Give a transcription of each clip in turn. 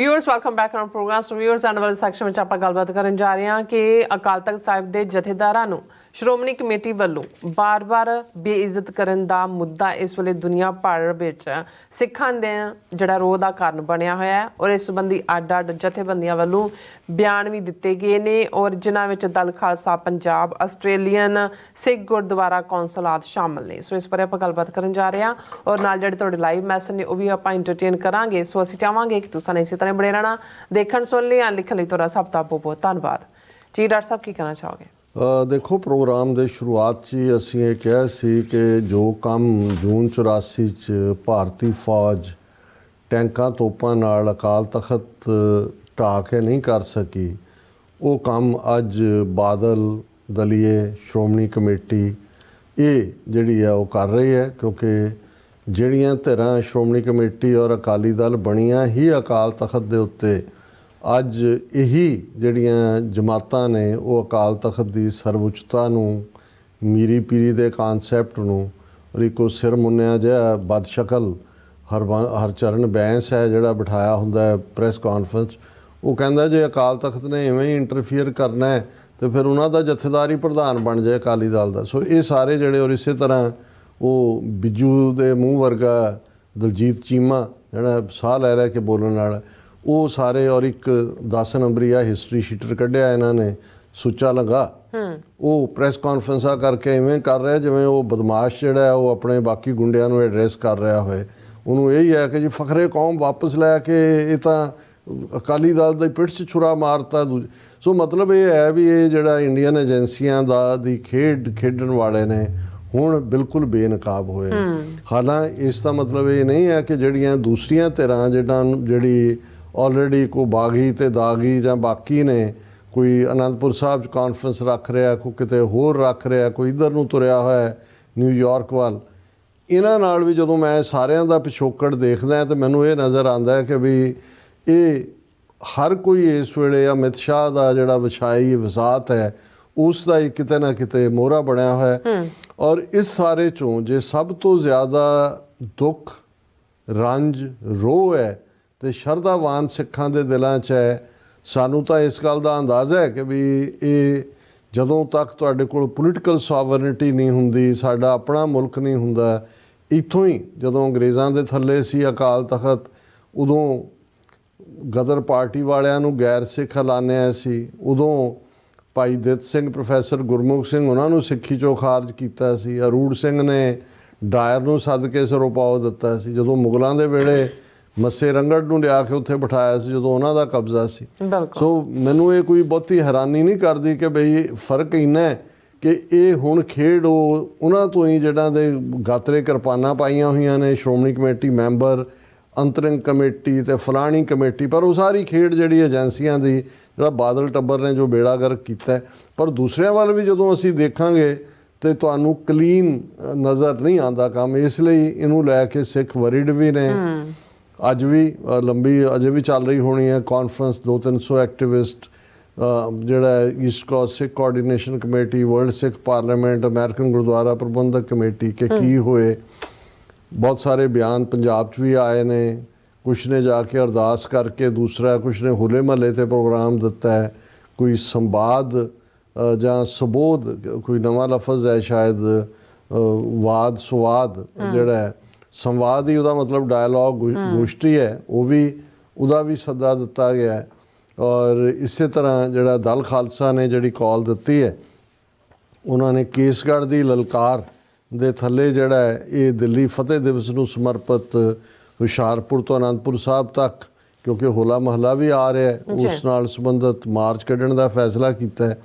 Viewers welcome back on program. So viewers आने वाले section में ਆਪਾਂ ਗੱਲਬਾਤ ਕਰਨ ਜਾ ਰਹੇ ਹਾਂ ਕਿ ਅਕਾਲ ਤਖਤ ਸਾਹਿਬ ਦੇ ਜਥੇਦਾਰਾਂ ਨੂੰ ਸ਼੍ਰੋਮਣੀ ਕਮੇਟੀ ਵੱਲੋਂ ਬਾਰ-ਬਾਰ ਬੇਇੱਜ਼ਤ ਕਰਨ ਦਾ ਮੁੱਦਾ ਇਸ ਵੇਲੇ ਦੁਨੀਆ ਭਰ ਵਿੱਚ ਸਿੱਖਾਂ ਦੇ ਜਿਹੜਾ ਰੋਹ ਦਾ ਕਾਰਨ ਬਣਿਆ ਹੋਇਆ ਹੈ ਔਰ ਇਸ ਸੰਬੰਧੀ ਅੱਡ-ਅੱਡ ਜਥੇਬੰਦੀਆਂ ਵੱਲੋਂ ਬਿਆਨ ਵੀ ਦਿੱਤੇ ਗਏ ਨੇ ਔਰ ਜਿਨ੍ਹਾਂ ਵਿੱਚ ਦਲ ਖਾਲਸਾ ਪੰਜਾਬ, ਆਸਟ੍ਰੇਲੀਅਨ ਸਿੱਖ ਗੁਰਦੁਆਰਾ ਕੌਂਸਲ ਆਦਿ ਸ਼ਾਮਲ ਨੇ। ਸੋ ਇਸ ਬਾਰੇ ਆਪਾਂ ਗੱਲਬਾਤ ਕਰਨ ਜਾ ਰਹੇ ਹਾਂ ਔਰ ਨਾਲ ਜਿਹੜੇ ਤੁਹਾਡੇ ਲਾਈਵ ਮੈਸੇਜ ਨੇ ਉਹ ਵੀ ਆਪਾਂ ਇੰਟਰਟੇਨ ਕਰਾਂਗੇ। ਸੋ ਅਸੀਂ ਚਾਹਾਂਗੇ ਕਿ ਤੁਸੀਂ ਇਸੇ ਤਰ੍ਹਾਂ ਬਣੇ ਰਹਿਣਾ, ਦੇਖਣ ਸੁਣ ਲਈ ਲਿਖਣ ਲਈ ਤੁਹਾਡਾ ਸਭ ਦਾ ਬਹੁਤ ਬਹੁਤ ਧੰਨਵਾਦ ਜੀ। ਡਾਕਟਰ ਸਾਹਿਬ ਕੀ ਕਹਿਣਾ ਚਾਹੋਗੇ? देखो, प्रोग्राम के शुरुआत ही असी ये कहा सी कि जो काम जून 84 च भारती फौज टैंकां तोपां नाल अकाल तखत ढा के नहीं कर सकी, वो काम अज बादल दलीए श्रोमणी कमेटी ये जिहड़ी है वो कर रही है, क्योंकि जिहड़ियां धिरां श्रोमणी कमेटी और अकाली दल बणियां ही अकाल तखत दे उत्ते ਅੱਜ ਇਹੀ ਜਿਹੜੀਆਂ ਜਮਾਤਾਂ ਨੇ ਉਹ ਅਕਾਲ ਤਖਤ ਦੀ ਸਰਵਉੱਚਤਾ ਨੂੰ, ਮੀਰੀ ਪੀਰੀ ਦੇ ਕਾਨਸੈਪਟ ਨੂੰ ਔਰ ਇੱਕੋ ਸਿਰ ਮੁੰਨਿਆ ਜਿਹਾ ਬਦਸ਼ਕਲ ਹਰਚਰਨ ਬੈਂਸ ਹੈ ਜਿਹੜਾ ਬਿਠਾਇਆ ਹੁੰਦਾ ਹੈ ਪ੍ਰੈਸ ਕਾਨਫਰੰਸ, ਉਹ ਕਹਿੰਦਾ ਜੇ ਅਕਾਲ ਤਖਤ ਨੇ ਇਵੇਂ ਹੀ ਇੰਟਰਫੀਅਰ ਕਰਨਾ ਹੈ ਤੇ ਫਿਰ ਉਹਨਾਂ ਦਾ ਜਥੇਦਾਰੀ ਪ੍ਰਧਾਨ ਬਣ ਜਾਏ ਅਕਾਲੀ ਦਲ ਦਾ। ਸੋ ਇਹ ਸਾਰੇ ਜਿਹੜੇ ਔਰ ਇਸੇ ਤਰ੍ਹਾਂ ਉਹ ਬਿੱਜੂ ਦੇ ਮੂੰਹ ਵਰਗਾ ਦਲਜੀਤ ਚੀਮਾ ਜਿਹੜਾ ਸਾਹ ਲੈ ਰਿਹਾ ਕਿ ਬੋਲਣ ਵਾਲਾ, ਉਹ ਸਾਰੇ ਔਰ ਇੱਕ 10 ਨੰਬਰੀਆ ਹਿਸਟਰੀ ਸ਼ੀਟਰ ਕੱਢਿਆ ਇਹਨਾਂ ਨੇ ਸੁੱਚਾ ਲੰਗਾ, ਉਹ ਪ੍ਰੈਸ ਕਾਨਫਰੰਸਾਂ ਕਰਕੇ ਇਵੇਂ ਕਰ ਰਿਹਾ ਜਿਵੇਂ ਉਹ ਬਦਮਾਸ਼ ਜਿਹੜਾ ਹੈ ਉਹ ਆਪਣੇ ਬਾਕੀ ਗੁੰਡਿਆਂ ਨੂੰ ਐਡਰੈਸ ਕਰ ਰਿਹਾ ਹੋਏ। ਉਹਨੂੰ ਇਹੀ ਹੈ ਕਿ ਜੀ ਫਖਰੇ ਕੌਮ ਵਾਪਸ ਲੈ ਕੇ ਇਹ ਤਾਂ ਅਕਾਲੀ ਦਲ ਦੀ ਪਿੱਠ 'ਚ ਛੁਰਾ ਮਾਰਤਾ। ਸੋ ਮਤਲਬ ਇਹ ਹੈ ਵੀ ਇਹ ਜਿਹੜਾ ਇੰਡੀਅਨ ਏਜੰਸੀਆਂ ਦੀ ਖੇਡਣ ਵਾਲੇ ਨੇ ਹੁਣ ਬਿਲਕੁਲ ਬੇਨਕਾਬ ਹੋਏ। ਹਾਲਾਂਕਿ ਇਸ ਦਾ ਮਤਲਬ ਇਹ ਨਹੀਂ ਹੈ ਕਿ ਜਿਹੜੀਆਂ ਦੂਸਰੀਆਂ ਧਿਰਾਂ ਜਿਹੜੀ ਆਲਰੇਡੀ ਕੋਈ ਬਾਗੀ ਤੇ ਦਾਗੀ ਜਾਂ ਬਾਕੀ ਨੇ, ਕੋਈ ਅਨੰਦਪੁਰ ਸਾਹਿਬ 'ਚ ਕਾਨਫਰੰਸ ਰੱਖ ਰਿਹਾ, ਕੋਈ ਕਿਤੇ ਹੋਰ ਰੱਖ ਰਿਹਾ, ਕੋਈ ਇੱਧਰ ਨੂੰ ਤੁਰਿਆ ਹੋਇਆ ਨਿਊਯਾਰਕ ਵੱਲ, ਇਹਨਾਂ ਨਾਲ ਵੀ ਜਦੋਂ ਮੈਂ ਸਾਰਿਆਂ ਦਾ ਪਿਛੋਕੜ ਦੇਖਦਾ ਤਾਂ ਮੈਨੂੰ ਇਹ ਨਜ਼ਰ ਆਉਂਦਾ ਹੈ ਕਿ ਵੀ ਇਹ ਹਰ ਕੋਈ ਇਸ ਵੇਲੇ ਅਮਿਤ ਸ਼ਾਹ ਦਾ ਜਿਹੜਾ ਵਿਛਾਈ ਵਸਾਤ ਹੈ ਉਸ ਦਾ ਹੀ ਕਿਤੇ ਨਾ ਕਿਤੇ ਮੋਹਰਾ ਬਣਿਆ ਹੋਇਆ। ਔਰ ਇਸ ਸਾਰੇ 'ਚੋਂ ਜੇ ਸਭ ਤੋਂ ਜ਼ਿਆਦਾ ਦੁੱਖ, ਰੰਜ, ਰੋਹ ਹੈ ਤੇ ਸ਼ਰਧਾਵਾਨ ਸਿੱਖਾਂ ਦੇ ਦਿਲਾਂ 'ਚ ਹੈ, ਸਾਨੂੰ ਤਾਂ ਇਸ ਗੱਲ ਦਾ ਅੰਦਾਜ਼ਾ ਹੈ ਕਿ ਵੀ ਇਹ ਜਦੋਂ ਤੱਕ ਤੁਹਾਡੇ ਕੋਲ ਪੋਲੀਟੀਕਲ ਸੋਵਰਨਿਟੀ ਨਹੀਂ ਹੁੰਦੀ, ਸਾਡਾ ਆਪਣਾ ਮੁਲਕ ਨਹੀਂ ਹੁੰਦਾ, ਇੱਥੋਂ ਹੀ ਜਦੋਂ ਅੰਗਰੇਜ਼ਾਂ ਦੇ ਥੱਲੇ ਸੀ ਅਕਾਲ ਤਖਤ, ਉਦੋਂ ਗਦਰ ਪਾਰਟੀ ਵਾਲਿਆਂ ਨੂੰ ਗੈਰ ਸਿੱਖ ਐਲਾਨਿਆ ਸੀ, ਉਦੋਂ ਭਾਈ ਦਿੱਤ ਸਿੰਘ, ਪ੍ਰੋਫੈਸਰ ਗੁਰਮੁਖ ਸਿੰਘ ਉਹਨਾਂ ਨੂੰ ਸਿੱਖੀ 'ਚੋਂ ਖਾਰਜ ਕੀਤਾ ਸੀ, ਅਰੂੜ ਸਿੰਘ ਨੇ ਡਾਇਰ ਨੂੰ ਸੱਦ ਕੇ ਸਿਰੋਪਾਓ ਦਿੱਤਾ ਸੀ, ਜਦੋਂ ਮੁਗਲਾਂ ਦੇ ਵੇਲੇ ਮੱਸੇ ਰੰਗੜ ਨੂੰ ਲਿਆ ਕੇ ਉੱਥੇ ਬਿਠਾਇਆ ਸੀ ਜਦੋਂ ਉਹਨਾਂ ਦਾ ਕਬਜ਼ਾ ਸੀ। ਸੋ ਮੈਨੂੰ ਇਹ ਕੋਈ ਬਹੁਤੀ ਹੈਰਾਨੀ ਨਹੀਂ ਕਰਦੀ ਕਿ ਬਈ ਫਰਕ ਇੰਨਾ ਹੈ ਕਿ ਇਹ ਹੁਣ ਖੇਡ ਉਹਨਾਂ ਤੋਂ ਹੀ ਜਿਹਨਾਂ ਦੇ ਗਾਤਰੇ ਕਿਰਪਾਨਾਂ ਪਾਈਆਂ ਹੋਈਆਂ ਨੇ Shiromani committee member, interim committee ਤੇ ਫਲਾਣੀ ਕਮੇਟੀ, ਪਰ ਉਹ ਸਾਰੀ ਖੇਡ ਜਿਹੜੀ ਏਜੰਸੀਆਂ ਦੀ ਜਿਹੜਾ ਬਾਦਲ ਟੱਬਰ ਨੇ ਜੋ ਬੇੜਾ ਗਰਕ ਕੀਤਾ। ਪਰ ਦੂਸਰਿਆਂ ਵੱਲ ਵੀ ਜਦੋਂ ਅਸੀਂ ਦੇਖਾਂਗੇ ਤੇ ਤੁਹਾਨੂੰ ਕਲੀਨ ਨਜ਼ਰ ਨਹੀਂ ਆਉਂਦਾ ਕੰਮ, ਇਸ ਲਈ ਇਹਨੂੰ ਲੈ ਕੇ ਸਿੱਖ ਵਰਿਡ ਵੀ ਨੇ। ਅੱਜ ਵੀ ਲੰਬੀ ਅਜੇ ਵੀ ਚੱਲ ਰਹੀ ਹੋਣੀ ਹੈ ਕਾਨਫਰੰਸ, 200-300 ਐਕਟਿਵਿਸਟ ਜਿਹੜਾ ਈਸਟ ਕੋਸਟ ਸਿੱਖ ਕੋਆਰਡੀਨੇਸ਼ਨ ਕਮੇਟੀ, ਵਰਲਡ ਸਿੱਖ ਪਾਰਲੀਮੈਂਟ, ਅਮਰੀਕਨ ਗੁਰਦੁਆਰਾ ਪ੍ਰਬੰਧਕ ਕਮੇਟੀ ਕਿ ਕੀ ਹੋਏ। ਬਹੁਤ ਸਾਰੇ ਬਿਆਨ ਪੰਜਾਬ 'ਚ ਵੀ ਆਏ ਨੇ, ਕੁਛ ਨੇ ਜਾ ਕੇ ਅਰਦਾਸ ਕਰਕੇ, ਦੂਸਰਾ ਕੁਛ ਨੇ ਹੋਲੇ ਮਹੱਲੇ 'ਤੇ ਪ੍ਰੋਗਰਾਮ ਦਿੱਤਾ ਹੈ, ਕੋਈ ਸੰਵਾਦ ਜਾਂ ਸਬੋਧ, ਕੋਈ ਨਵਾਂ ਲਫ਼ਜ਼ ਹੈ ਸ਼ਾਇਦ, ਵਾਦ ਸੁਵਾਦ ਜਿਹੜਾ ਹੈ, ਸੰਵਾਦ ਹੀ ਉਹਦਾ ਮਤਲਬ ਡਾਇਲੋਗ ਗੋਸ਼ਟੀ ਹੈ, ਉਹ ਵੀ ਉਹਦਾ ਵੀ ਸੱਦਾ ਦਿੱਤਾ ਗਿਆ ਹੈ। ਔਰ ਇਸੇ ਤਰ੍ਹਾਂ ਜਿਹੜਾ ਦਲ ਖਾਲਸਾ ਨੇ ਜਿਹੜੀ ਕਾਲ ਦਿੱਤੀ ਹੈ, ਉਹਨਾਂ ਨੇ ਕੇਸਗੜ੍ਹ ਦੀ ਲਲਕਾਰ ਦੇ ਥੱਲੇ ਜਿਹੜਾ ਹੈ ਇਹ ਦਿੱਲੀ ਫਤਿਹ ਦਿਵਸ ਨੂੰ ਸਮਰਪਿਤ ਹੁਸ਼ਿਆਰਪੁਰ ਤੋਂ ਅਨੰਦਪੁਰ ਸਾਹਿਬ ਤੱਕ, ਕਿਉਂਕਿ ਹੋਲਾ ਮਹੱਲਾ ਵੀ ਆ ਰਿਹਾ ਹੈ, ਉਸ ਨਾਲ ਸੰਬੰਧਿਤ ਮਾਰਚ ਕੱਢਣ ਦਾ ਫੈਸਲਾ ਕੀਤਾ ਹੈ।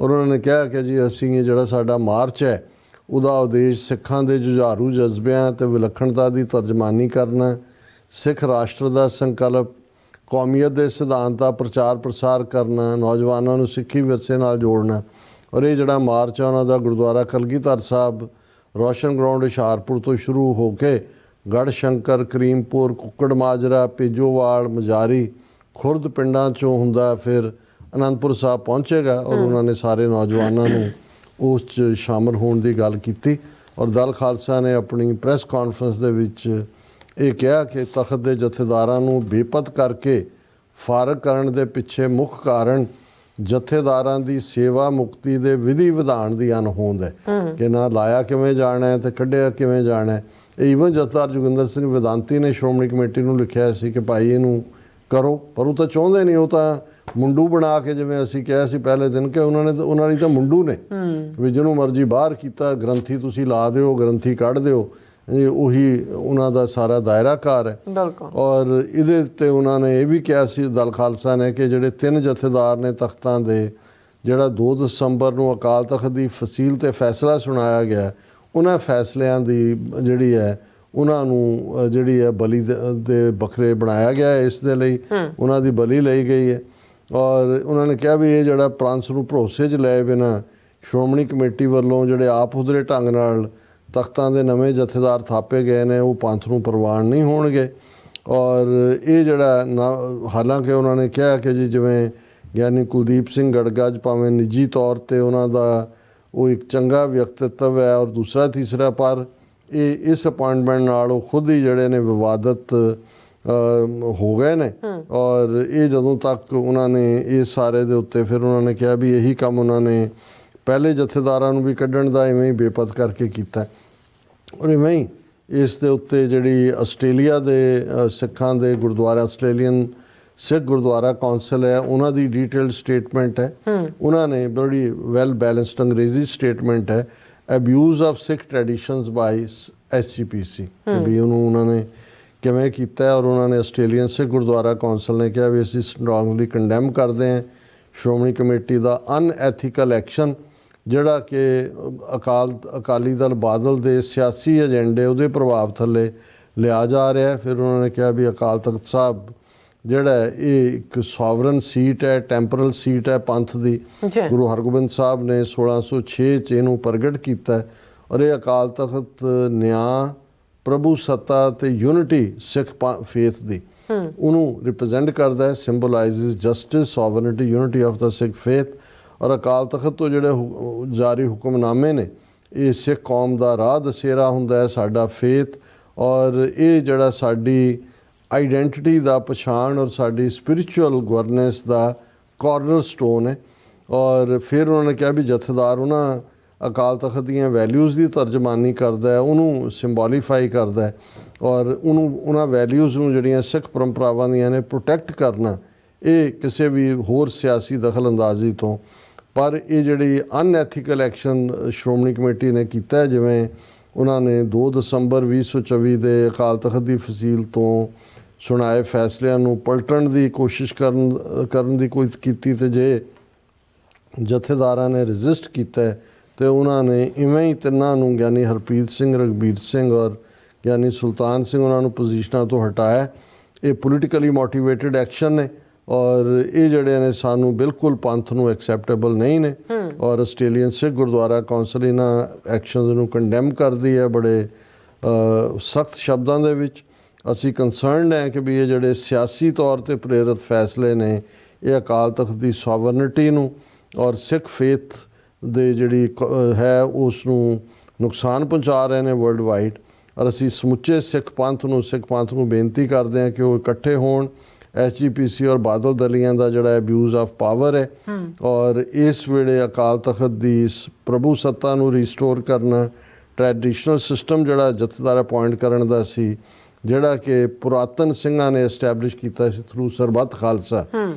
ਔਰ ਉਹਨਾਂ ਨੇ ਕਿਹਾ ਕਿ ਜੀ ਅਸੀਂ ਇਹ ਜਿਹੜਾ ਸਾਡਾ ਮਾਰਚ ਹੈ ਉਹਦਾ ਉਦੇਸ਼ ਸਿੱਖਾਂ ਦੇ ਜੁਝਾਰੂ ਜਜ਼ਬਿਆਂ ਅਤੇ ਵਿਲੱਖਣਤਾ ਦੀ ਤਰਜਮਾਨੀ ਕਰਨਾ, ਸਿੱਖ ਰਾਸ਼ਟਰ ਦਾ ਸੰਕਲਪ, ਕੌਮੀਅਤ ਦੇ ਸਿਧਾਂਤ ਦਾ ਪ੍ਰਚਾਰ ਪ੍ਰਸਾਰ ਕਰਨਾ, ਨੌਜਵਾਨਾਂ ਨੂੰ ਸਿੱਖੀ ਵਿਰਸੇ ਨਾਲ ਜੋੜਨਾ। ਔਰ ਇਹ ਜਿਹੜਾ ਮਾਰਚ ਹੈ ਉਹਨਾਂ ਦਾ ਗੁਰਦੁਆਰਾ ਕਲਗੀਧਰ ਸਾਹਿਬ, ਰੋਸ਼ਨ ਗਰਾਊਂਡ ਹੁਸ਼ਿਆਰਪੁਰ ਤੋਂ ਸ਼ੁਰੂ ਹੋ ਕੇ ਗੜ੍ਹ ਸ਼ੰਕਰ, ਕਰੀਮਪੁਰ, ਕੁੱਕੜ ਮਾਜਰਾ, ਪੇਜੋਵਾਲ, ਮਜਾਰੀ, ਖੁਰਦ ਪਿੰਡਾਂ 'ਚੋਂ ਹੁੰਦਾ ਫਿਰ ਅਨੰਦਪੁਰ ਸਾਹਿਬ ਪਹੁੰਚੇਗਾ। ਔਰ ਉਹਨਾਂ ਨੇ ਸਾਰੇ ਨੌਜਵਾਨਾਂ ਨੂੰ ਉਸ 'ਚ ਸ਼ਾਮਲ ਹੋਣ ਦੀ ਗੱਲ ਕੀਤੀ। ਔਰ ਦਲ ਖਾਲਸਾ ਨੇ ਆਪਣੀ ਪ੍ਰੈਸ ਕਾਨਫਰੰਸ ਦੇ ਵਿੱਚ ਇਹ ਕਿਹਾ ਕਿ ਤਖਤ ਦੇ ਜਥੇਦਾਰਾਂ ਨੂੰ ਬੇਪਤ ਕਰਕੇ ਫਾਰਗ ਕਰਨ ਦੇ ਪਿੱਛੇ ਮੁੱਖ ਕਾਰਨ ਜਥੇਦਾਰਾਂ ਦੀ ਸੇਵਾ ਮੁਕਤੀ ਦੇ ਵਿਧੀ ਵਿਧਾਨ ਦੀ ਅਣਹੋਂਦ ਹੈ ਕਿ ਨਾ ਲਾਇਆ ਕਿਵੇਂ ਜਾਣਾ ਹੈ ਤੇ ਕੱਢਿਆ ਕਿਵੇਂ ਜਾਣਾ ਹੈ। ਈਵਨ ਜਥੇਦਾਰ ਜੋਗਿੰਦਰ ਸਿੰਘ ਵਿਦਾਂਤੀ ਨੇ ਸ਼੍ਰੋਮਣੀ ਕਮੇਟੀ ਨੂੰ ਲਿਖਿਆ ਸੀ ਕਿ ਭਾਈ ਇਹਨੂੰ ਕਰੋ, ਪਰ ਉਹ ਤਾਂ ਚਾਹੁੰਦੇ ਨਹੀਂ। ਉਹ ਤਾਂ ਮੁੰਡੂ ਬਣਾ ਕੇ, ਜਿਵੇਂ ਅਸੀਂ ਕਿਹਾ ਸੀ ਪਹਿਲੇ ਦਿਨ, ਕਿ ਉਹਨਾਂ ਦੀ ਤਾਂ ਮੁੰਡੂ ਨੇ ਵੀ ਜਿਹਨੂੰ ਮਰਜ਼ੀ ਬਾਹਰ ਕੀਤਾ, ਗ੍ਰੰਥੀ ਤੁਸੀਂ ਲਾ ਦਿਓ, ਗ੍ਰੰਥੀ ਕੱਢ ਦਿਓ, ਉਹੀ ਉਹਨਾਂ ਦਾ ਸਾਰਾ ਦਾਇਰਾਕਾਰ ਹੈ। ਬਿਲਕੁਲ। ਔਰ ਇਹਦੇ ਤੇ ਉਹਨਾਂ ਨੇ ਇਹ ਵੀ ਕਿਹਾ ਸੀ ਦਲ ਖਾਲਸਾ ਨੇ ਕਿ ਜਿਹੜੇ 3 ਜਥੇਦਾਰ ਨੇ ਤਖਤਾਂ ਦੇ, ਜਿਹੜਾ 2 ਦਸੰਬਰ ਨੂੰ ਅਕਾਲ ਤਖਤ ਦੀ ਫਸੀਲ ਤੇ ਫੈਸਲਾ ਸੁਣਾਇਆ ਗਿਆ, ਉਹਨਾਂ ਫੈਸਲਿਆਂ ਦੀ ਜਿਹੜੀ ਹੈ ਉਹਨਾਂ ਨੂੰ ਜਿਹੜੀ ਹੈ ਬਲੀ ਦੇ ਵੱਖਰੇ ਬਣਾਇਆ ਗਿਆ ਹੈ। ਇਸ ਦੇ ਲਈ ਉਹਨਾਂ ਦੀ ਬਲੀ ਲਈ ਗਈ ਹੈ। ਔਰ ਉਹਨਾਂ ਨੇ ਕਿਹਾ ਵੀ ਇਹ ਜਿਹੜਾ ਪ੍ਰਾਂਸ ਨੂੰ ਭਰੋਸੇ 'ਚ ਲਏ ਬਿਨਾਂ ਸ਼੍ਰੋਮਣੀ ਕਮੇਟੀ ਵੱਲੋਂ ਜਿਹੜੇ ਆਪ ਹੁਦਰੇ ਢੰਗ ਨਾਲ ਤਖਤਾਂ ਦੇ ਨਵੇਂ ਜਥੇਦਾਰ ਥਾਪੇ ਗਏ ਨੇ, ਉਹ ਪੰਥ ਨੂੰ ਪ੍ਰਵਾਨ ਨਹੀਂ ਹੋਣਗੇ। ਔਰ ਇਹ ਜਿਹੜਾ ਹਾਲਾਂਕਿ ਉਹਨਾਂ ਨੇ ਕਿਹਾ ਕਿ ਜੀ ਜਿਵੇਂ ਗਿਆਨੀ ਕੁਲਦੀਪ ਸਿੰਘ ਗੜਗੜ ਭਾਵੇਂ ਨਿੱਜੀ ਤੌਰ 'ਤੇ ਉਹਨਾਂ ਦਾ ਉਹ ਇੱਕ ਚੰਗਾ ਵਿਅਕਤੀਤਵ ਹੈ, ਔਰ ਦੂਸਰਾ ਤੀਸਰਾ, ਪਰ ਇਹ ਇਸ ਅਪਾਇੰਟਮੈਂਟ ਨਾਲ ਉਹ ਖੁਦ ਹੀ ਜਿਹੜੇ ਨੇ ਵਿਵਾਦਤ ਹੋ ਗਏ ਨੇ। ਔਰ ਇਹ ਜਦੋਂ ਤੱਕ ਉਹਨਾਂ ਨੇ ਇਸ ਸਾਰੇ ਦੇ ਉੱਤੇ ਫਿਰ ਉਹਨਾਂ ਨੇ ਕਿਹਾ ਵੀ ਇਹੀ ਕੰਮ ਉਹਨਾਂ ਨੇ ਪਹਿਲੇ ਜਥੇਦਾਰਾਂ ਨੂੰ ਵੀ ਕੱਢਣ ਦਾ ਇਵੇਂ ਹੀ ਬੇਪਤ ਕਰਕੇ ਕੀਤਾ। ਔਰ ਇਵੇਂ ਹੀ ਇਸ ਦੇ ਉੱਤੇ ਜਿਹੜੀ ਆਸਟ੍ਰੇਲੀਆ ਦੇ ਸਿੱਖਾਂ ਦੇ ਗੁਰਦੁਆਰਾ, ਆਸਟ੍ਰੇਲੀਅਨ ਸਿੱਖ ਗੁਰਦੁਆਰਾ ਕੌਂਸਲ ਹੈ, ਉਹਨਾਂ ਦੀ ਡੀਟੇਲਡ ਸਟੇਟਮੈਂਟ ਹੈ। ਉਹਨਾਂ ਨੇ ਬੜੀ ਵੈਲ ਬੈਲੈਂਸਡ ਅੰਗਰੇਜ਼ੀ ਸਟੇਟਮੈਂਟ ਹੈ, abuse of Sikh traditions by SGPC, ਵੀ ਉਹਨੂੰ ਉਹਨਾਂ ਨੇ ਕਿਵੇਂ ਕੀਤਾ। ਔਰ ਉਹਨਾਂ ਨੇ ਆਸਟ੍ਰੇਲੀਅਨ ਸਿੱਖ ਗੁਰਦੁਆਰਾ ਕੌਂਸਲ ਨੇ ਕਿਹਾ ਵੀ ਅਸੀਂ ਸਟਰੋਂਗਲੀ ਕੰਡੈਮ ਕਰਦੇ ਹਾਂ ਸ਼੍ਰੋਮਣੀ ਕਮੇਟੀ ਦਾ ਅਨਐਥੀਕਲ ਐਕਸ਼ਨ, ਜਿਹੜਾ ਕਿ ਅਕਾਲੀ ਦਲ ਬਾਦਲ ਦੇ ਸਿਆਸੀ ਏਜੰਡੇ ਉਹਦੇ ਪ੍ਰਭਾਵ ਥੱਲੇ ਲਿਆ ਜਾ ਰਿਹਾ। ਫਿਰ ਉਹਨਾਂ ਨੇ ਕਿਹਾ ਵੀ ਅਕਾਲ ਤਖਤ ਸਾਹਿਬ ਜਿਹੜਾ ਹੈ ਇਹ ਇੱਕ ਸੋਵਰਨ ਸੀਟ ਹੈ, ਟੈਂਪਰਲ ਸੀਟ ਹੈ ਪੰਥ ਦੀ। ਗੁਰੂ ਹਰਗੋਬਿੰਦ ਸਾਹਿਬ ਨੇ 1606 'ਚ ਇਹਨੂੰ ਪ੍ਰਗਟ ਕੀਤਾ। ਔਰ ਇਹ ਅਕਾਲ ਤਖਤ ਨਿਆਂ, ਪ੍ਰਭੂ ਸੱਤਾ ਤੇ ਯੂਨਿਟੀ ਸਿੱਖ ਫੇਥ ਦੀ ਉਹਨੂੰ ਰਿਪਰੈਜ਼ੈਂਟ ਕਰਦਾ ਹੈ, symbolizes justice, sovereignty, unity of the Sikh faith. ਔਰ ਅਕਾਲ ਤਖਤ ਤੋਂ ਜਿਹੜੇ ਜਾਰੀ ਹੁਕਮਨਾਮੇ ਨੇ ਇਹ ਸਿੱਖ ਕੌਮ ਦਾ ਰਾਹ ਦਸੇਰਾ ਹੁੰਦਾ ਹੈ, ਸਾਡਾ ਫੇਥ। ਔਰ ਇਹ ਜਿਹੜਾ ਸਾਡੀ ਆਈਡੈਂਟਿਟੀ ਦਾ ਪਛਾਣ ਔਰ ਸਾਡੀ ਸਪਿਰਿਚੁਅਲ ਗਵਰਨੈਂਸ ਦਾ ਕਾਰਨਰ ਸਟੋਨ ਹੈ। ਔਰ ਫਿਰ ਉਹਨਾਂ ਨੇ ਕਿਹਾ ਵੀ ਜਥੇਦਾਰ ਉਹਨਾਂ ਅਕਾਲ ਤਖਤ ਦੀਆਂ ਵੈਲਿਊਜ਼ ਦੀ ਤਰਜਮਾਨੀ ਕਰਦਾ ਹੈ, ਉਹਨੂੰ ਸਿੰਬੋਲੀਫਾਈ ਕਰਦਾ ਹੈ। ਔਰ ਉਹਨਾਂ ਵੈਲਿਊਜ਼ ਨੂੰ ਜਿਹੜੀਆਂ ਸਿੱਖ ਪਰੰਪਰਾਵਾਂ ਦੀਆਂ ਨੇ ਪ੍ਰੋਟੈਕਟ ਕਰਨਾ, ਇਹ ਕਿਸੇ ਵੀ ਹੋਰ ਸਿਆਸੀ ਦਖਲ ਅੰਦਾਜ਼ੀ ਤੋਂ। ਪਰ ਇਹ ਜਿਹੜੀ ਅਨਐਥੀਕਲ ਐਕਸ਼ਨ ਸ਼੍ਰੋਮਣੀ ਕਮੇਟੀ ਨੇ ਕੀਤਾ, ਜਿਵੇਂ ਉਹਨਾਂ ਨੇ 2 ਦਸੰਬਰ 2024 ਦੇ ਅਕਾਲ ਤਖਤ ਦੀ ਫਸੀਲ ਤੋਂ ਸੁਣਾਏ ਫੈਸਲਿਆਂ ਨੂੰ ਪਲਟਣ ਦੀ ਕੋਸ਼ਿਸ਼ ਕਰਨ ਦੀ ਕੋਈ ਕੀਤੀ, ਤੇ ਜੇ ਜਥੇਦਾਰਾਂ ਨੇ ਰਜਿਸਟ ਕੀਤਾ ਤੇ ਉਹਨਾਂ ਨੇ ਇਵੇਂ ਹੀ ਤਿੰਨਾਂ ਨੂੰ, ਗਿਆਨੀ ਹਰਪ੍ਰੀਤ ਸਿੰਘ, ਰਘਬੀਰ ਸਿੰਘ ਔਰ ਗਿਆਨੀ ਸੁਲਤਾਨ ਸਿੰਘ, ਉਹਨਾਂ ਨੂੰ ਪੋਜੀਸ਼ਨਾਂ ਤੋਂ ਹਟਾਇਆ। ਇਹ ਪੋਲੀਟੀਕਲੀ ਮੋਟੀਵੇਟਡ ਐਕਸ਼ਨ ਨੇ ਔਰ ਇਹ ਜਿਹੜੇ ਨੇ ਸਾਨੂੰ ਬਿਲਕੁਲ ਪੰਥ ਨੂੰ ਐਕਸੈਪਟੇਬਲ ਨਹੀਂ ਨੇ। ਔਰ ਆਸਟ੍ਰੇਲੀਅਨ ਸਿੱਖ ਗੁਰਦੁਆਰਾ ਕੌਂਸਲ ਇਹਨਾਂ ਐਕਸ਼ਨਸ ਨੂੰ ਕੰਡੈਮ ਕਰਦੀ ਹੈ ਬੜੇ ਸਖਤ ਸ਼ਬਦਾਂ ਦੇ ਵਿੱਚ। ਅਸੀਂ ਕੰਸਰਨਡ ਹੈ ਕਿ ਵੀ ਇਹ ਜਿਹੜੇ ਸਿਆਸੀ ਤੌਰ 'ਤੇ ਪ੍ਰੇਰਿਤ ਫੈਸਲੇ ਨੇ ਇਹ ਅਕਾਲ ਤਖਤ ਦੀ ਸੋਵਰਨਿਟੀ ਨੂੰ ਔਰ ਸਿੱਖ ਫੇਥ ਦੇ ਜਿਹੜੀ ਹੈ ਉਸ ਨੂੰ ਨੁਕਸਾਨ ਪਹੁੰਚਾ ਰਹੇ ਨੇ ਵਰਲਡ ਵਾਈਡ। ਔਰ ਅਸੀਂ ਸਮੁੱਚੇ ਸਿੱਖ ਪੰਥ ਨੂੰ ਬੇਨਤੀ ਕਰਦੇ ਹਾਂ ਕਿ ਉਹ ਇਕੱਠੇ ਹੋਣ। SGPC ਔਰ ਬਾਦਲ ਦਲੀਆਂ ਦਾ ਜਿਹੜਾ ਅਬਿਊਜ਼ ਆਫ ਪਾਵਰ ਹੈ ਔਰ ਇਸ ਵੇਲੇ ਅਕਾਲ ਤਖਤ ਦੀ ਪ੍ਰਭੂ ਸੱਤਾ ਨੂੰ ਰੀਸਟੋਰ ਕਰਨਾ, ਟ੍ਰੈਡੀਸ਼ਨਲ ਸਿਸਟਮ ਜਿਹੜਾ ਜਥੇਦਾਰ ਅਪਾਇੰਟ ਕਰਨ ਦਾ ਸੀ, ਜਿਹੜਾ ਕਿ ਪੁਰਾਤਨ ਸਿੰਘਾਂ ਨੇ ਐਸਟੈਬਲਿਸ਼ ਕੀਤਾ ਸੀ ਥਰੂ ਸਰਬੱਤ ਖਾਲਸਾ,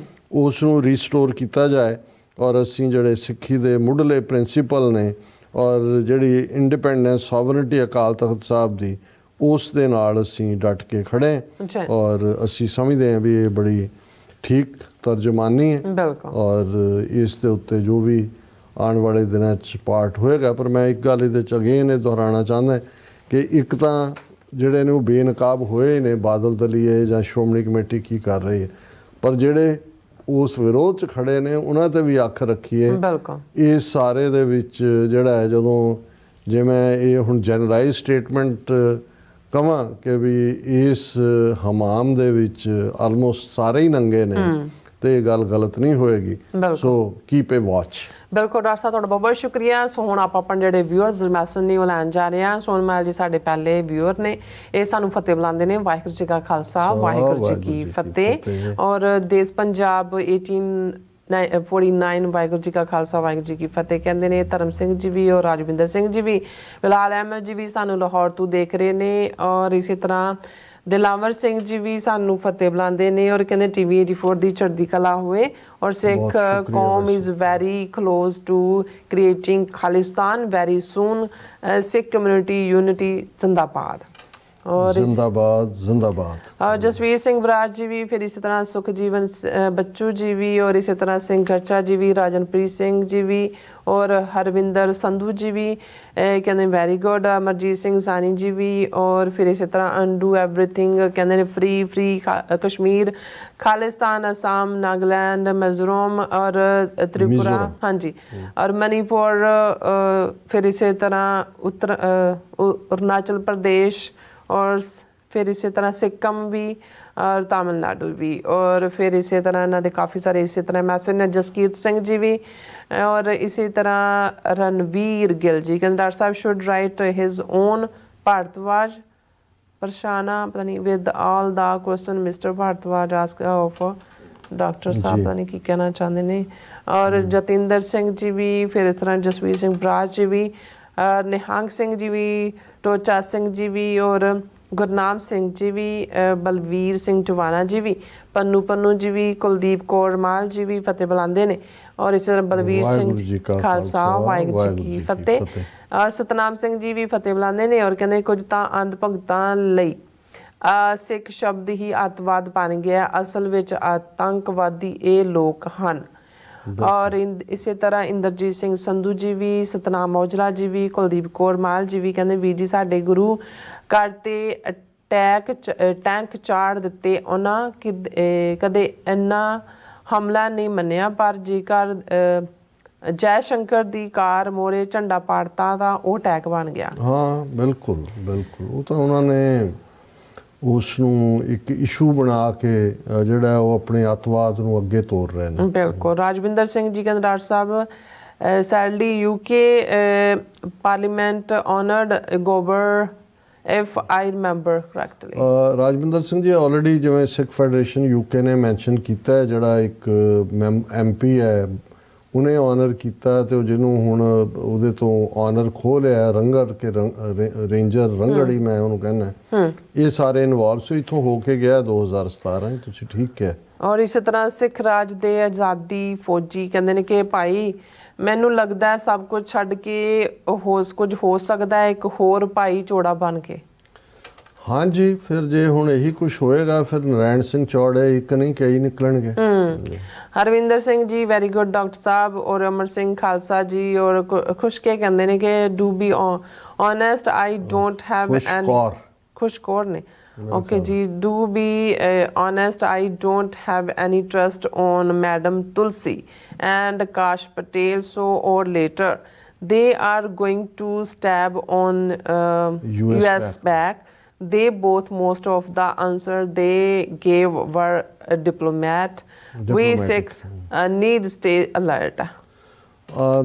ਉਸ ਨੂੰ ਰੀਸਟੋਰ ਕੀਤਾ ਜਾਏ। ਔਰ ਅਸੀਂ ਜਿਹੜੇ ਸਿੱਖੀ ਦੇ ਮੁੱਢਲੇ ਪ੍ਰਿੰਸੀਪਲ ਨੇ ਔਰ ਜਿਹੜੀ ਇੰਡੀਪੈਂਡੈਂਸ, ਸੋਵਰਨਿਟੀ ਅਕਾਲ ਤਖਤ ਸਾਹਿਬ ਦੀ, ਉਸ ਦੇ ਨਾਲ ਅਸੀਂ ਡਟ ਕੇ ਖੜੇ। ਔਰ ਅਸੀਂ ਸਮਝਦੇ ਹਾਂ ਵੀ ਇਹ ਬੜੀ ਠੀਕ ਤਰਜਮਾਨੀ ਹੈ ਔਰ ਇਸ ਦੇ ਉੱਤੇ ਜੋ ਵੀ ਆਉਣ ਵਾਲੇ ਦਿਨਾਂ 'ਚ ਪਾਰਟ ਹੋਏਗਾ। ਪਰ ਮੈਂ ਇੱਕ ਗੱਲ ਇਹਦੇ 'ਚ ਅਗੇਨ ਇਹ ਦੁਹਰਾਉਣਾ ਚਾਹੁੰਦਾ ਕਿ ਇੱਕ ਤਾਂ ਜਿਹੜੇ ਨੇ ਉਹ ਬੇਨਕਾਬ ਹੋਏ ਨੇ ਬਾਦਲ ਦਲੀਏ ਜਾਂ ਸ਼੍ਰੋਮਣੀ ਕਮੇਟੀ ਕੀ ਕਰ ਰਹੀ ਹੈ, ਪਰ ਜਿਹੜੇ ਉਸ ਵਿਰੋਧ 'ਚ ਖੜੇ ਨੇ ਉਹਨਾਂ 'ਤੇ ਵੀ ਅੱਖ ਰੱਖੀਏ। ਇਸ ਸਾਰੇ ਦੇ ਵਿੱਚ ਜਿਹੜਾ ਹੈ, ਜਦੋਂ ਜੇ ਮੈਂ ਇਹ ਹੁਣ ਜਨਰਲਾਈਜ਼ ਸਟੇਟਮੈਂਟ ਕਵਾਂ ਕਿ ਵੀ ਇਸ ਹਮਾਮ ਦੇ ਵਿੱਚ ਆਲਮੋਸਟ ਸਾਰੇ ਹੀ ਨੰਗੇ ਨੇ ਤੇ ਇਹ ਗੱਲ ਗਲਤ ਨਹੀਂ ਹੋਏਗੀ। ਬਿਲਕੁਲ। ਸੋ ਕੀਪ ਏ ਵਾਚ। ਬਿਲਕੁਲ ਡਾਕਟਰ ਸਾਹਿਬ, ਤੁਹਾਡਾ ਬਹੁਤ ਬਹੁਤ ਸ਼ੁਕਰੀਆ। ਸੋ ਹੁਣ ਆਪਾਂ ਜਿਹੜੇ ਵਿਊਅਰਸ ਮੈਸੇਜ ਨੇ ਉਹ ਲੈਣ ਜਾ ਰਹੇ ਹਾਂ। ਸੋਨਮਾਲ ਜੀ ਸਾਡੇ ਪਹਿਲੇ ਵਿਊਅਰ ਨੇ, ਇਹ ਸਾਨੂੰ ਫਤਿਹ ਬੁਲਾਉਂਦੇ ਨੇ। ਵਾਹਿਗੁਰੂ ਜੀ ਕਾ ਖਾਲਸਾ, ਵਾਹਿਗੁਰੂ ਜੀ ਕੀ ਫਤਿਹ। ਔਰ ਦੇਸ਼ ਪੰਜਾਬ 1849 ਵਾਹਿਗੁਰੂ ਜੀ ਕਾ ਖਾਲਸਾ, ਵਾਹਿਗੁਰੂ ਜੀ ਕੀ ਫਤਿਹ ਕਹਿੰਦੇ ਨੇ। ਧਰਮ ਸਿੰਘ ਜੀ ਵੀ ਔਰ ਰਾਜਵਿੰਦਰ ਸਿੰਘ ਜੀ ਵੀ, ਬਿਲਾਲ ਅਹਿਮਦ ਜੀ ਵੀ ਸਾਨੂੰ ਲਾਹੌਰ ਤੋਂ ਦੇਖ ਰਹੇ ਨੇ। ਔਰ ਇਸੇ ਤਰ੍ਹਾਂ ਦਿਲਾਵਰ ਸਿੰਘ ਜੀ ਵੀ ਸਾਨੂੰ ਫਤਿਹ ਬੁਲਾਉਂਦੇ ਨੇ ਔਰ ਕਹਿੰਦੇ TV 84 ਦੀ ਚੜ੍ਹਦੀ ਕਲਾ ਹੋਵੇ ਔਰ ਸਿੱਖ ਕੌਮ is very close to creating Khalistan very soon, Sikh community unity ਜ਼ਿੰਦਾਬਾਦ। और जिंदाबाद जिंदाबाद। और जसवीर सिंह बराड़ जी भी, फिर इसी तरह सुखजीवन बच्चू जी भी, और इसी तरह सिंह गरचा जी भी, राजनप्रीत सिंह जी भी, और हरविंदर संधू जी भी कहते वेरी गुड। अमरजीत सिंह सानी जी भी, और फिर इसी तरह अनडू एवरीथिंग कहते फ्री फ्री कश्मीर, खालिस्तान, असम, नागालैंड, मिजोरम और त्रिपुरा, हाँ जी, और मणिपुर, फिर इसी तरह अरुणाचल प्रदेश, और फिर इसी तरह सिक्किम भी और तमिलनाडु भी, और फिर इसी तरह इन्होंने काफ़ी सारे इसी तरह मैसेज ने। जसकीरत सिंह जी भी, और इसी तरह रणवीर गिल जी कहते डॉक्टर साहब should write his own Bhardwaj परशाना, पता नहीं with all the question mister Bhardwaj ask of doctor साहब, पता नहीं की कहना चाहते ने। और जतिंदर सिंह जी भी, फिर इस तरह जसवीर सिंह बराड़ जी भी, निहंग सिंह जी भी, टोचा सिंह जी भी, और गुरनाम सिंह जी भी, बलवीर सिंह चौहाना जी भी, पन्नू जी भी, कुलदीप कौर माल जी भी फतेह बुलाते हैं। और इस तरह बलवीर सिंह जी खालसा, वाहिगुरू जी की फतेह। और सतनाम सिंह जी भी फतेह बुलाते हैं और कहते कुछ तो अंध भगतां लई सिख शब्द ही अतवाद बन गया, असल विच आतंकवादी ये लोग हैं। और इसी तरह इंद्रजीत सिंह संधू जी भी, सतनाम औजला जी भी, कुलदीप कौर माल जी भी कहते वीर जी साडे गुरु घर ते टैंक चाड़ दिते, उन्हां कदे इन्ना हमला नहीं मन्निया, पर जेकर जय शंकर दी कार मोरे झंडा पाड़ता तां ਉਹ अटैक बन गया। हाँ बिल्कुल बिल्कुल, वो तो उन्होंने ਉਸ ਨੂੰ ਇੱਕ ਇਸ਼ੂ ਬਣਾ ਕੇ ਜਿਹੜਾ ਉਹ ਆਪਣੇ ਅੱਤਵਾਦ ਨੂੰ ਅੱਗੇ ਤੋਰ ਰਹੇ ਨੇ। ਬਿਲਕੁਲ। ਰਾਜਵਿੰਦਰ ਸਿੰਘ ਜੀ ਕਹਿੰਦੇ ਡਾਕਟਰ ਸਾਹਿਬ ਸੈਡਲੀ UK ਪਾਰਲੀਮੈਂਟ ਆਨਰਡ ਗੋਬਰ if I remember correctly. Rajwinder Singh ji already ਜਿਵੇਂ ਸਿੱਖ ਫੈਡਰੇਸ਼ਨ UK ਨੇ ਮੈਂਸ਼ਨ ਕੀਤਾ ਹੈ, ਜਿਹੜਾ ਇੱਕ MP ਹੈ ਉਹਨੇ ਆਨਰ ਕੀਤਾ ਤੇ ਉਹ ਜਿਹਨੂੰ ਹੁਣ ਉਹਦੇ ਤੋਂ ਆਨਰ ਖੋਹ ਲਿਆ ਰੰਗੜ ਕੇ ਰੇਂਜਰ ਰੰਗੜੀ ਮੈਂ ਉਹਨੂੰ ਕਹਿੰਦਾ, ਇਹ ਸਾਰੇ ਇਨਵੋਲਵ ਸੀ। ਇੱਥੋਂ ਹੋ ਕੇ ਗਿਆ 2017, ਤੁਸੀਂ ਠੀਕ ਕਿਹਾ। ਔਰ ਇਸੇ ਤਰ੍ਹਾਂ ਸਿੱਖ ਰਾਜ ਦੇ ਆਜ਼ਾਦੀ ਫੌਜੀ ਕਹਿੰਦੇ ਨੇ ਕਿ ਭਾਈ ਮੈਨੂੰ ਲੱਗਦਾ ਸਭ ਕੁਝ ਛੱਡ ਕੇ ਕੁਝ ਹੋ ਸਕਦਾ ਹੈ ਇੱਕ ਹੋਰ ਭਾਈ ਚੋੜਾ ਬਣ ਕੇ। हाँ जी, फिर जे हुण यही कुछ होएगा फिर नारायण सिंह चौड़े एक नहीं कई निकलणगे। Harvinder Singh ji very good doctor साहब, और अमर सिंह खालसा जी, और खुश के कहते हैं कि do be honest I don't have any खुशकौर ने ओके जी, do be honest I don't have any trust on madam Tulsi and Kash Patel, so और later they are going to stab on US back. They both, most of the answer they gave were diplomat. We Sikhs need stay alert.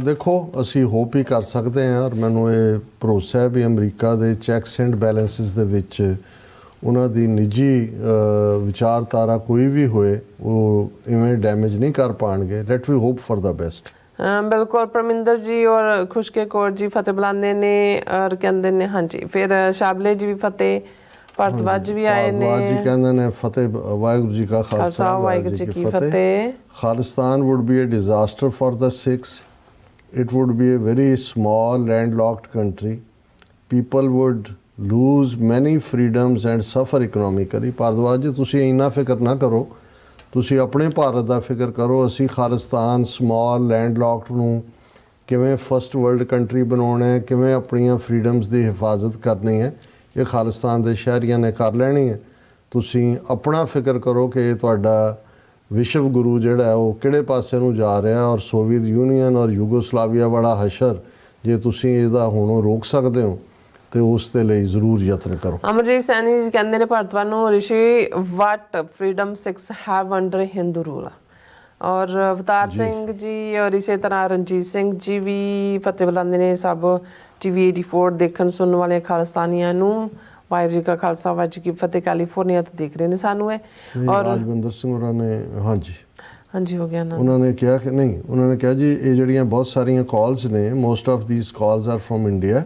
ਦੇਖੋ ਅਸੀਂ hop ਹੀ ਕਰ ਸਕਦੇ ਹਾਂ, ਔਰ ਮੈਨੂੰ ਇਹ ਭਰੋਸਾ ਹੈ ਵੀ ਅਮਰੀਕਾ ਦੇ ਚੈਕਸ ਐਂਡ ਬੈਲੈਂਸਿਸ ਦੇ ਵਿੱਚ ਉਹਨਾਂ ਦੀ ਨਿੱਜੀ ਵਿਚਾਰਧਾਰਾ ਕੋਈ ਵੀ ਹੋਏ ਉਹ ਇਵੇਂ ਡੈਮੇਜ ਨਹੀਂ ਕਰ ਪਾਣਗੇ। Let we hope for the best. बिल्कुल। परमिंदर जी और खुशके कौर जी फतेह बुलाते ने और कहते ने हाँ जी। फिर शाबले जी भी फतेह, भारद्वाज जी भी आए ने। भारद्वाज जी कहते ने फतेह, वाहिगुरू जी का खालसा, वाहिगुरू जी की फतेह। Khalistan would be a disaster for the Sikhs. It would be a very small landlocked country. People would lose many freedoms and suffer economically. Bhardwaj जी तुसी इन्ना फिक्र ना करो, ਤੁਸੀਂ ਆਪਣੇ ਭਾਰਤ ਦਾ ਫਿਕਰ ਕਰੋ। ਅਸੀਂ ਖਾਲਿਸਤਾਨ ਸਮਾਲ ਲੈਂਡਲੌਕਡ ਨੂੰ ਕਿਵੇਂ ਫਸਟ ਵਰਲਡ ਕੰਟਰੀ ਬਣਾਉਣਾ ਹੈ, ਕਿਵੇਂ ਆਪਣੀਆਂ ਫਰੀडम्स ਦੀ ਹਿਫਾਜ਼ਤ ਕਰਨੀ ਹੈ, ਇਹ ਖਾਲਿਸਤਾਨ ਦੇ ਸ਼ਹਿਰੀਆਂ ਨੇ ਕਰ ਲੈਣੀ ਹੈ। ਤੁਸੀਂ ਆਪਣਾ ਫਿਕਰ ਕਰੋ ਕਿ ਤੁਹਾਡਾ ਵਿਸ਼ਵ ਗੁਰੂ ਜਿਹੜਾ ਉਹ ਕਿਹੜੇ ਪਾਸੇ ਨੂੰ ਜਾ ਰਿਹਾ, ਔਰ ਸੋਵੀਅਤ ਯੂਨੀਅਨ ਔਰ ਯੂਗੋਸਲਾਵੀਆ ਵਾਲਾ ਹਸ਼ਰ ਜੇ ਤੁਸੀਂ ਇਹਦਾ ਹੁਣ ਰੋਕ ਸਕਦੇ ਹੋ ਤੇ ਉਸ ਦੇ ਲਈ ਜ਼ਰੂਰ ਯਤਨ ਕਰੋ। ਅਮਰਜੀਤ ਸੈਣੀ ਜੀ ਕਹਿੰਦੇ ਨੇ ਭਾਰਤਵਾਨ ਨੂੰ Rishi what freedom 6 have under Hindu rule. ਔਰ ਅਵਤਾਰ ਸਿੰਘ ਜੀ ਔਰ ਇਸੇ ਤਰ੍ਹਾਂ ਰਣਜੀਤ ਸਿੰਘ ਜੀ ਵੀ ਫਤਿਹ ਬੁਲਾਉਂਦੇ ਨੇ। ਸਭ TV 84 ਦੇਖਣ ਸੁਣਨ ਵਾਲੇ ਖਾਲਸਤਾਨੀਆਂ ਨੂੰ ਵਾਹਿਗੁਰੂ ਜੀ ਕਾ ਖਾਲਸਾ ਵਾਹਿਗੁਰੂ ਜੀ ਕੀ ਫਤਿਹ। ਕੈਲੀਫੋਰਨੀਆ ਤੋਂ ਦੇਖ ਰਹੇ ਨੇ ਸਾਨੂੰ ਇਹ। ਔਰ ਰਾਜਵਿੰਦਰ ਸਿੰਘ ਹੋਰਾਂ ਨੇ ਹਾਂਜੀ ਹੋ ਗਿਆ ਨਾ। ਉਹਨਾਂ ਨੇ ਕਿਹਾ ਕਿ ਨਹੀਂ, ਉਹਨਾਂ ਨੇ ਕਿਹਾ ਜੀ ਇਹ ਜਿਹੜੀਆਂ ਬਹੁਤ ਸਾਰੀਆਂ ਕਾਲਸ ਨੇ, most of these calls are from India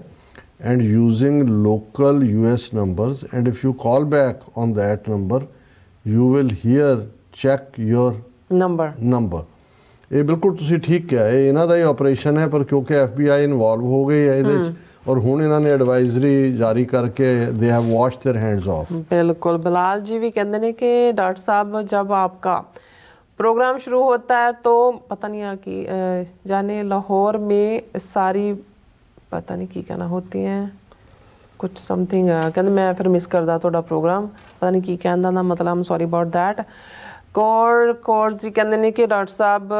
and using local US numbers, and if you call back on that number you will check your number। ਇਹ ਬਿਲਕੁਲ ਤੁਸੀਂ ਠੀਕ ਕਿਹਾ, ਇਹ ਇਹਨਾਂ ਦਾ ਹੀ ਆਪਰੇਸ਼ਨ ਹੈ, ਪਰ ਕਿਉਂਕਿ FBI ਇਨਵੋਲਵ ਹੋ ਗਈ ਹੈ ਇਹਦੇ ਵਿੱਚ ਔਰ ਹੁਣ ਇਹਨਾਂ ਨੇ ਐਡਵਾਈਜ਼ਰੀ ਜਾਰੀ ਕਰਕੇ they have washed their hands off। बिल्कुल। बिलाल जी भी कहते हैं कि डॉक्टर साहब जब आपका प्रोग्राम शुरू होता है तो पता नहीं कि जाने लाहौर में सारी पता नहीं की कहना होती हैं कुछ समथिंग कहते मैं फिर मिस करदा ਤੁਹਾਡਾ ਪ੍ਰੋਗਰਾਮ, ਪਤਾ ਨਹੀਂ ਕੀ ਕਹਿਣ ਦਾ ਮਤਲਬ। ਆਮ ਸੌਰੀ ਅਬਾਊਟ ਦੈਟ। ਕੋਰ ਜੀ ਕਹਿੰਦੇ ਨੇ ਕਿ ਡਾਕਟਰ ਸਾਹਿਬ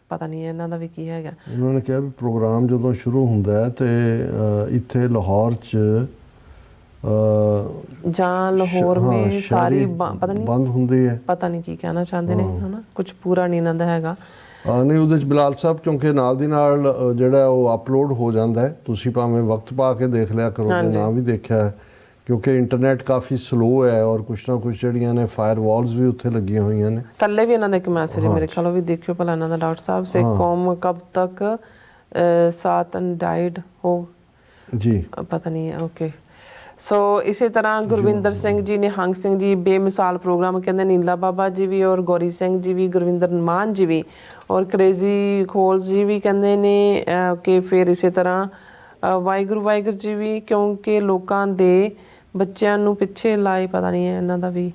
ਪਤਾ ਨਹੀਂ ਇਹਨਾਂ ਦਾ ਵੀ ਕੀ ਹੈਗਾ। ਉਹਨਾਂ ਨੇ ਕਿਹਾ ਵੀ ਪ੍ਰੋਗਰਾਮ ਜਦੋਂ ਸ਼ੁਰੂ ਹੁੰਦਾ ਹੈ ਤੇ ਇੱਥੇ ਲਾਹੌਰ 'ਚ ਜਾਂ ਲਾਹੌਰ में ਸਾਰੀ ਪਤਾ ਨਹੀਂ ਬੰਦ ਹੁੰਦੀ ਹੈ, ਪਤਾ ਨਹੀਂ ਕੀ ਕਹਿਣਾ ਚਾਹੁੰਦੇ ਨੇ ਹਨਾ, ਕੁਝ ਪੂਰਾ ਨਹੀਂ ਇਹਨਾਂ ਦਾ ਹੈਗਾ। ਨਹੀਂ ਉਹਦੇ 'ਚ ਬਿਲਾਲ ਸਾਹਿਬ ਕਿਉਂਕਿ ਨਾਲ ਦੀ ਨਾਲ ਜਿਹੜਾ ਉਹ ਅਪਲੋਡ ਹੋ ਜਾਂਦਾ ਹੈ, ਤੁਸੀਂ ਭਾਵੇਂ ਵਕਤ ਪਾ ਕੇ ਦੇਖ ਲਿਆ ਕਰੋ ਜੇ ਨਾ ਵੀ ਦੇਖਿਆ ਹੈ, ਕਿਉਂਕਿ ਇੰਟਰਨੈਟ ਕਾਫੀ ਸਲੋ ਹੈ ਔਰ ਕੁਛ ਨਾ ਕੁਛ ਜਿਹੜੀਆਂ ਨੇ ਫਾਇਰ ਵਾਲਸ ਵੀ ਉੱਥੇ ਲੱਗੀਆਂ ਹੋਈਆਂ ਨੇ। ਥੱਲੇ ਵੀ ਇਹਨਾਂ ਦਾ ਇੱਕ ਮੈਸੇਜ ਮੇਰੇ ਖਿਆਲ ਉਹ ਵੀ ਦੇਖਿਓ ਭਲਾ ਇਹਨਾਂ ਦਾ। ਡਾਕਟਰ ਸਾਹਿਬ ਸੇ ਕੌਮ ਕਬ ਤੱਕ ਸਾਥ ਅਨਡਾਈਡ ਹੋ ਜੀ ਪਤਾ ਨਹੀਂ। ਓਕੇ ਸੋ ਇਸੇ ਤਰ੍ਹਾਂ ਗੁਰਵਿੰਦਰ ਸਿੰਘ ਜੀ, ਨਿਹੰਗ ਸਿੰਘ ਜੀ ਬੇਮਿਸਾਲ ਪ੍ਰੋਗਰਾਮ ਕਹਿੰਦੇ। ਨੀਲਾ ਬਾਬਾ ਜੀ ਵੀ ਔਰ ਗੌਰੀ ਸਿੰਘ ਜੀ ਵੀ, ਗੁਰਵਿੰਦਰ ਮਾਨ ਜੀ ਵੀ ਔਰ ਕ੍ਰੇਜ਼ੀ ਖੋਲ ਜੀ ਵੀ ਕਹਿੰਦੇ ਨੇ ਕਿ ਫਿਰ ਇਸੇ ਤਰ੍ਹਾਂ ਵਾਹਿਗੁਰੂ ਜੀ ਵੀ ਕਿਉਂਕਿ ਲੋਕਾਂ ਦੇ ਬੱਚਿਆਂ ਨੂੰ ਪਿੱਛੇ ਲਾਏ, ਪਤਾ ਨਹੀਂ ਹੈ ਇਹਨਾਂ ਦਾ ਵੀ।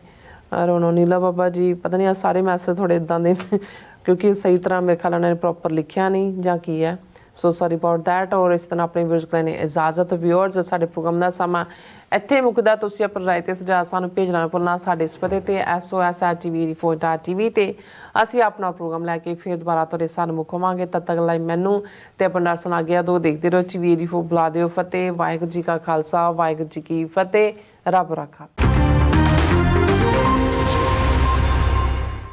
ਰੋਣੋ ਨੀਲਾ ਬਾਬਾ ਜੀ ਪਤਾ ਨਹੀਂ ਆ ਸਾਰੇ ਮੈਸੇਜ ਥੋੜੇ ਇਦਾਂ ਦੇ ਕਿਉਂਕਿ ਸਹੀ ਤਰ੍ਹਾਂ ਮੇਰੇ ਖਿਆਲ ਨਾਲ ਪ੍ਰੋਪਰ ਲਿਖਿਆ ਨਹੀਂ ਜਾਂ ਕੀ ਹੈ। So sorry about that. ਔਰ ਇਸ ਤਰ੍ਹਾਂ ਆਪਣੇ ਵਿਊਅਰਸ ਕੋਲ ਨੇ ਇਜਾਜ਼ਤ। ਵਿਊਅਰਸ ਸਾਡੇ ਪ੍ਰੋਗਰਾਮ ਦਾ ਸਮਾਂ ਇੱਥੇ ਮੁੱਕਦਾ। ਤੁਸੀਂ ਆਪਣੀ ਰਾਏ ਤੇ ਸੁਝਾਅ ਸਾਨੂੰ ਭੇਜਣਾ ਨਾ ਭੁੱਲਣਾ ਸਾਡੇ ਇਸ ਪਤੇ ਤੇ SOS@TV84.TV ਤੇ ਅਸੀਂ ਆਪਣਾ ਪ੍ਰੋਗਰਾਮ ਲੈ ਕੇ ਫਿਰ ਦੁਬਾਰਾ ਤੁਹਾਡੇ ਸਾਹਮਣੇ ਹੋਵਾਂਗੇ। ਤਦ ਤੱਕ ਲਈ ਮੈਨੂੰ ਤੇ ਆਪਣਾ ਦਰਸ਼ਨ ਆ ਗਿਆ ਦੋ ਦੇਖਦੇ ਰਹੋ TV84। ਬੁਲਾ ਦਿਓ ਫਤਿਹ। ਵਾਹਿਗੁਰੂ ਜੀ ਕਾ ਖਾਲਸਾ ਵਾਹਿਗੁਰੂ ਜੀ ਕੀ ਫਤਿਹ। ਰੱਬ ਰਾਖਾ।